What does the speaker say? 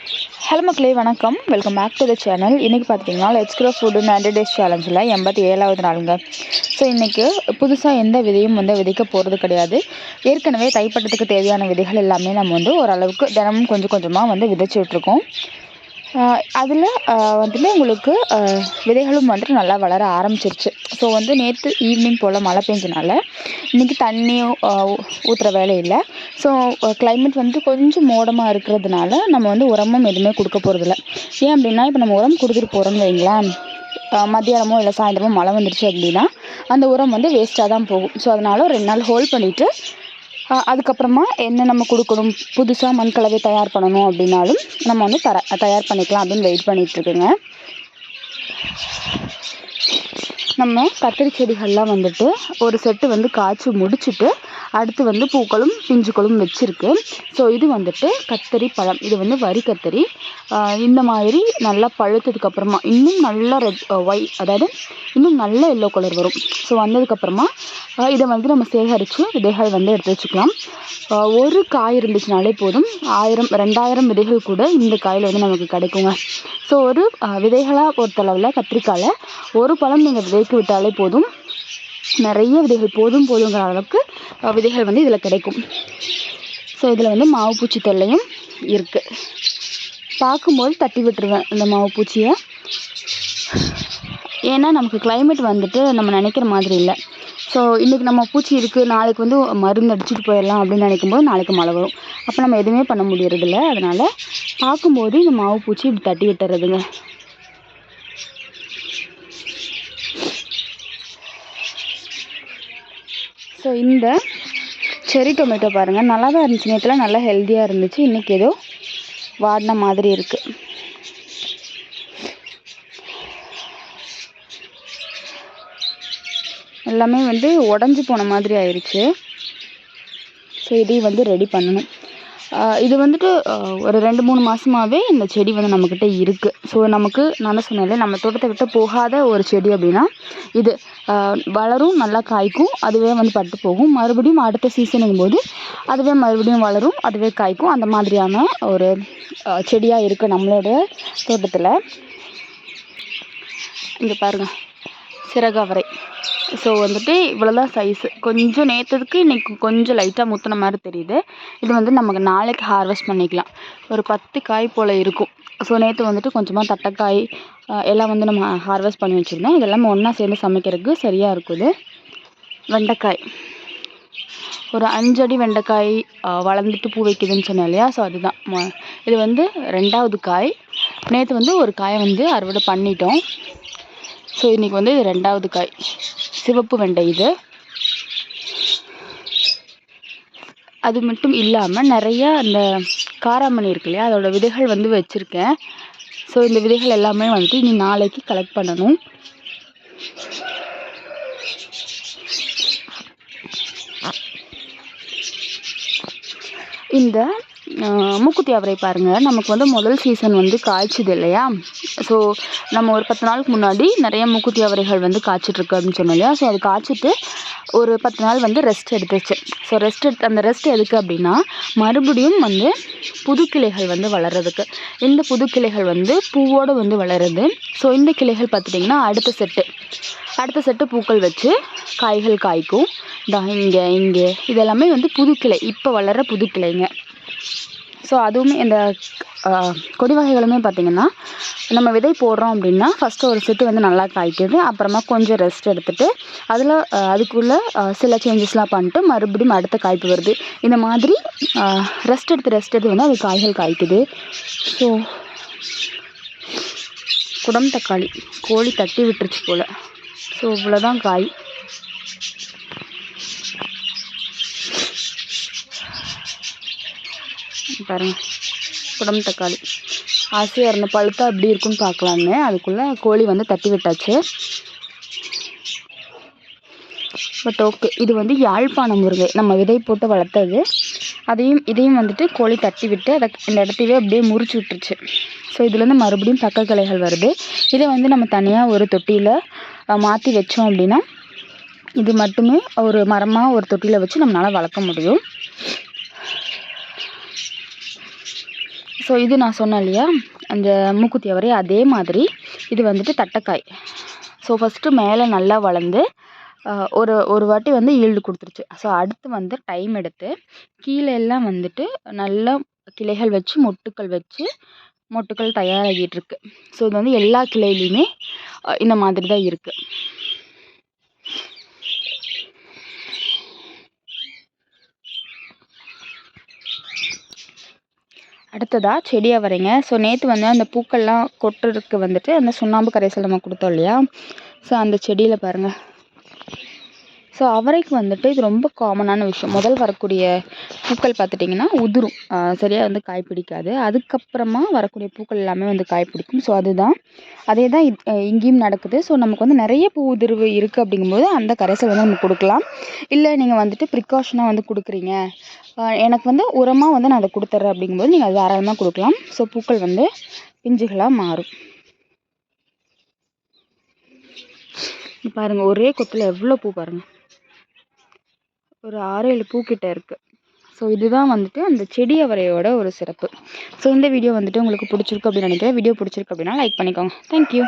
Hello மக்களே, வணக்கம். Welcome back to the channel. இன்றைக்கி பார்த்திங்கன்னா லெட்ஸ் க்ரோ ஃபுட் 90 டேஸ் சேலஞ்சில் 87வது நாளுங்க. ஸோ இன்றைக்கி புதுசாக எந்த விதையும் விதைக்க போகிறது கிடையாது. ஏற்கனவே தைப்பட்டத்துக்கு தேவையான விதைகள் எல்லாமே நம்ம ஓரளவுக்கு தினமும் கொஞ்சம் கொஞ்சமாக விதைச்சி விட்ருக்கோம். அதில் உங்களுக்கு விதைகளும் நல்லா வளர ஆரம்பிச்சிருச்சு. ஸோ நேற்று ஈவினிங் போல் மழை பெஞ்சனால இன்றைக்கி தண்ணியும் ஊற்றுற வேலை இல்லை. ஸோ கிளைமேட் கொஞ்சம் மோடமாக இருக்கிறதுனால நம்ம உரமும் எதுவுமே கொடுக்க போகிறதில்ல. ஏன் அப்படின்னா, இப்போ நம்ம உரம் கொடுத்துட்டு போகிறோன்னு வைங்களேன், மத்தியானமோ இல்லை சாயந்தரமோ மழை வந்துருச்சு அப்படின்னா அந்த உரம் வேஸ்ட்டாக தான் போகும். ஸோ அதனால் ஒரு 2 நாள் ஹோல்ட் பண்ணிவிட்டு அதுக்கப்புறமா என்ன நம்ம கொடுக்கணும், புதுசாக மண்கலவை தயார் பண்ணணும் அப்படின்னாலும் நம்ம தயார் பண்ணிக்கலாம் அப்படின்னு வெயிட் பண்ணிகிட்ருக்குங்க. நம்ம கத்திரி செடிகள்லாம் ஒரு செட்டு காய்ச்சி முடிச்சுட்டு அடுத்து பூக்களும் பிஞ்சுக்களும் வச்சுருக்கு. ஸோ இது கத்தரி பழம். இது வரி கத்தரி. இந்த மாதிரி நல்லா பழுத்ததுக்கப்புறமா இன்னும் நல்லா அதாவது இன்னும் நல்ல எல்லோ கலர் வரும். ஸோ வந்ததுக்கப்புறமா இதை நம்ம சேகரித்து விதைகள் எடுத்து வச்சுக்கலாம். ஒரு காய் இருந்துச்சுனாலே போதும், 1000-2000 விதைகள் கூட இந்த காயில் நமக்கு கிடைக்குங்க. ஸோ ஒரு விதைகளாக பொறுத்தளவில் கத்திரிக்காயில் ஒரு பழம் நீங்கள் விதைக்கு விட்டாலே போதும், நிறைய விதைகள் போதுங்கிற அளவுக்கு விதைகள் இதில் கிடைக்கும். ஸோ இதில் மாவு பூச்சி தொல்லையும் இருக்குது. பார்க்கும்போது தட்டி விட்டுருவேன் இந்த மாவு பூச்சியை. ஏன்னா நமக்கு கிளைமேட் நம்ம நினைக்கிற மாதிரி இல்லை. ஸோ இன்றைக்கி நம்ம பூச்சி இருக்குது, நாளைக்கு மருந்து அடிச்சுட்டு போயிடலாம் அப்படின்னு நினைக்கும்போது நாளைக்கு மழை வரும். அப்போ நம்ம எதுவுமே பண்ண முடியறதில்ல. அதனால் பார்க்கும்போது இந்த மாவு பூச்சி இப்படி தட்டி விட்டுறதுங்க. ஸோ இந்த செரி டொமேட்டோ பாருங்கள், நல்லா தான் இருந்துச்சு. நேற்றுலாம் நல்லா ஹெல்த்தியாக இருந்துச்சு. இன்றைக்கி ஏதோ வாடின மாதிரி இருக்குது. எல்லாமே உடஞ்சி போன மாதிரி ஆயிடுச்சு. ஸோ இதையும் ரெடி பண்ணணும். இது ஒரு 2-3 மாதமாகவே இந்த செடி நம்மக்கிட்ட இருக்குது. ஸோ நமக்கு நான் தான் சொன்னேன்ல, நம்ம தோட்டத்தை விட்டு போகாத ஒரு செடி அப்படின்னா இது. வளரும், நல்லா காய்க்கும், அதுவே பட்டு போகும். மறுபடியும் அடுத்த சீசனுங்கும்போது அதுவே மறுபடியும் வளரும், அதுவே காய்க்கும். அந்த மாதிரியான ஒரு செடியாக இருக்குது நம்மளோட தோட்டத்தில். இங்கே பாருங்கள், சிறகவரை. ஸோ இவ்வளோதான் சைஸு. கொஞ்சம் நேற்றதுக்கு இன்றைக்கி கொஞ்சம் லைட்டாக முத்தின மாதிரி தெரியுது. இது நமக்கு நாளைக்கு ஹார்வெஸ்ட் பண்ணிக்கலாம். ஒரு 10 காய் போல் இருக்கும். ஸோ நேற்று கொஞ்சமாக தட்டைக்காய் எல்லாம் நம்ம ஹார்வெஸ்ட் பண்ணி வச்சுருந்தோம். இதெல்லாம் ஒன்றா சேர்ந்து சமைக்கிறதுக்கு சரியாக இருக்குது. வெண்டைக்காய் ஒரு 5 அடி வெண்டைக்காய் வளர்ந்துட்டு பூ வைக்குதுன்னு சொன்னேன் இல்லையா? ஸோ அதுதான் இது 2வது காய். நேற்று ஒரு காயை அறுவடை பண்ணிட்டோம். ஸோ இன்றைக்கி இது 2வது காய், சிவப்பு வெண்டை. இது அது மட்டும் இல்லாமல் நிறையா அந்த காராமணி இருக்கு இல்லையா, அதோடய விதைகள் வச்சுருக்கேன். ஸோ இந்த விதைகள் எல்லாமே இனி நாளைக்கு கலெக்ட் பண்ணணும். இந்த மூக்குத்தி அவரை பாருங்கள், நமக்கு முதல் சீசன் காய்ச்சிது இல்லையா? ஸோ நம்ம ஒரு 10 நாளுக்கு முன்னாடி நிறைய மூக்குத்தி அவரைகள் காய்ச்சிட்ருக்கு அப்படின்னு சொன்னோம் இல்லையா? ஸோ அது காய்ச்சிட்டு ஒரு 10 நாள் ரெஸ்ட் எடுத்துச்சு. ஸோ அந்த ரெஸ்ட் எதுக்கு அப்படின்னா, மறுபடியும் புது கிளைகள் வளர்கிறதுக்கு. இந்த புது கிளைகள் பூவோடு வளருது. ஸோ இந்த கிளைகள் பார்த்துட்டிங்கன்னா அடுத்த செட்டு பூக்கள் வச்சு காய்கள் காய்க்கும். இங்கே இதெல்லாமே புது கிளை, இப்போ வளர்கிற புது கிளைங்க. ஸோ அதுவுமே இந்த கொடி வகைகளுமே பார்த்திங்கன்னா, நம்ம விதை போடுறோம் அப்படின்னா ஃபஸ்ட்டு ஒரு செட்டு நல்லா காய்க்குது. அப்புறமா கொஞ்சம் ரெஸ்ட் எடுத்துகிட்டு அதுக்குள்ளே சில சேஞ்சஸ்லாம் பண்ணிட்டு மறுபடியும் அடுத்த காய்ப்பு வருது. இந்த மாதிரி ரெஸ்ட் எடுத்து அது காய்கள் காய்க்குது. ஸோ குடம் தக்காளி கோழி தட்டி விட்டுருச்சு போல். ஸோ இவ்வளோதான் காய். பாருங்கள், குடம் தக்காளி ஆசையாக இருந்த பழுத்தா அப்படி இருக்குன்னு பார்க்கலான்னு அதுக்குள்ளே கோழி தட்டி விட்டாச்சு. பட் ஓகே, இது யாழ்ப்பாணம் முருங்கை, நம்ம விதை போட்டு வளர்த்தது. இதையும் கோழி தட்டி விட்டு இந்த இடத்தையே அப்படியே முறிச்சு விட்டுருச்சு. ஸோ இதுலேருந்து மறுபடியும் பக்க கிளைகள் வருது. இதை நம்ம தனியாக ஒரு தொட்டியில் மாற்றி வச்சோம் அப்படின்னா இது மட்டுமே ஒரு மரமாக ஒரு தொட்டியில் வச்சு நம்மளால் வளர்க்க முடியும். ஸோ இது நான் சொன்னேன் இல்லையா, அந்த மூக்குத்தி அவரை, அதே மாதிரி இது வந்துட்டு தட்டைக்காய். ஸோ ஃபஸ்ட்டு மேலே நல்லா வளர்ந்து ஒரு வாட்டி வந்து ஈல்டு கொடுத்துருச்சு. ஸோ அடுத்து வந்து டைம் எடுத்து கீழே எல்லாம் வந்துட்டு நல்லா கிளைகள் வச்சு மொட்டுக்கள் தயாராகிட்டு இருக்கு. ஸோ இது வந்து எல்லா கிளையிலையுமே இந்த மாதிரி தான் இருக்குது. அடுத்ததாக செடி அவரைங்க. ஸோ நேற்று வந்து அந்த பூக்கள்லாம் கொட்டுறதுக்கு வந்துட்டு அந்த சுண்ணாம்பு கரைசல் நம்ம கொடுத்தோம் இல்லையா, ஸோ அந்த செடியில் பாருங்கள். ஸோ அவரைக்கு வந்துட்டு இது ரொம்ப காமனான விஷயம். முதல் வரக்கூடிய பூக்கள் பார்த்துட்டிங்கன்னா உதிரும், சரியாக வந்து காய் பிடிக்காது. அதுக்கப்புறமா வரக்கூடிய பூக்கள் எல்லாமே வந்து காய் பிடிக்கும். ஸோ அதே தான் இங்கேயும் நடக்குது. ஸோ நமக்கு வந்து நிறைய பூ உதிர்வு இருக்குது அப்படிங்கும்போது அந்த கரைசல் வந்து நம்ம கொடுக்கலாம். இல்லை நீங்கள் வந்துட்டு ப்ரிகாஷனாக வந்து கொடுக்குறீங்க, எனக்கு வந்து உரமாக வந்து நான் அதை கொடுத்துட்றேன் அப்படிங்கும்போது நீங்கள் அது தாராளமாக கொடுக்கலாம். ஸோ பூக்கள் வந்து பிஞ்சுகளாக மாறும். பாருங்கள், ஒரே கொத்தில் எவ்வளோ பூ பாருங்கள், ஒரு 6-7 பூக்கிட்ட இருக்குது. ஸோ இதுதான் வந்துட்டு அந்த செடி அவரையோட ஒரு சிறப்பு. ஸோ இந்த வீடியோ வந்துட்டு உங்களுக்கு பிடிச்சிருக்கு அப்படின்னு நினைக்கிறேன். வீடியோ பிடிச்சிருக்கு அப்படின்னா லைக் பண்ணிக்கோங்க. தேங்க்யூ.